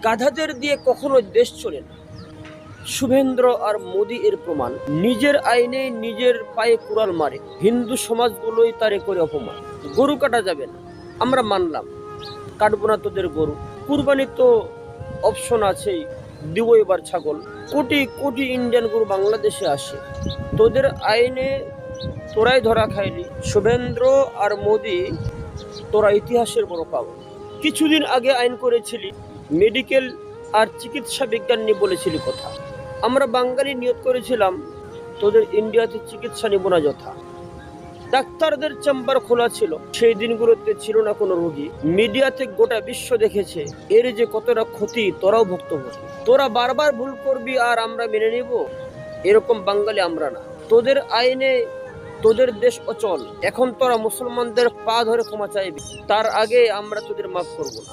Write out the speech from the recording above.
গাধাদের দিয়ে কখনো দেশ চলে না। শুভেন্দ্র আর মোদি এর প্রমাণ। নিজের আইনে নিজের পায়ে কুড়াল মারে। হিন্দু সমাজগুলোই তারে করে অপমান। গরু কাটা যাবে না, আমরা মানলাম, কাটবো না তোদের গরু। কুরবানি তো অপশন আছেই, দিব এবার ছাগল। কোটি কোটি ইন্ডিয়ান গরু বাংলাদেশে আসে, তোদের আইনে তোরাই ধরা খাইলি। শুভেন্দ্র আর মোদি, তোরা ইতিহাসের বড় পাগল। কিছুদিন আগে আইন করেছিলি, মেডিকেল আর চিকিৎসা বিজ্ঞান নিয়ে বলেছিলি কথা। আমরা বাঙালি নিয়ত করেছিলাম তোদের ইন্ডিয়াতে চিকিৎসা নিব না যথা। ডাক্তারদের চেম্বার খোলা ছিল, সেই দিনগুলোতে ছিল না কোনো রোগী। মিডিয়াতে গোটা বিশ্ব দেখেছে এর যে কতটা ক্ষতি, তোরাও ভুক্তভোগী। তোরা বারবার ভুল করবি আর আমরা মেনে নিব, এরকম বাঙালি আমরা না। তোদের আইনে তোদের দেশ অচল। এখন তোরা মুসলমানদের পা ধরে ক্ষমা চাইবি, তার আগে আমরা তোদের মাফ করব না।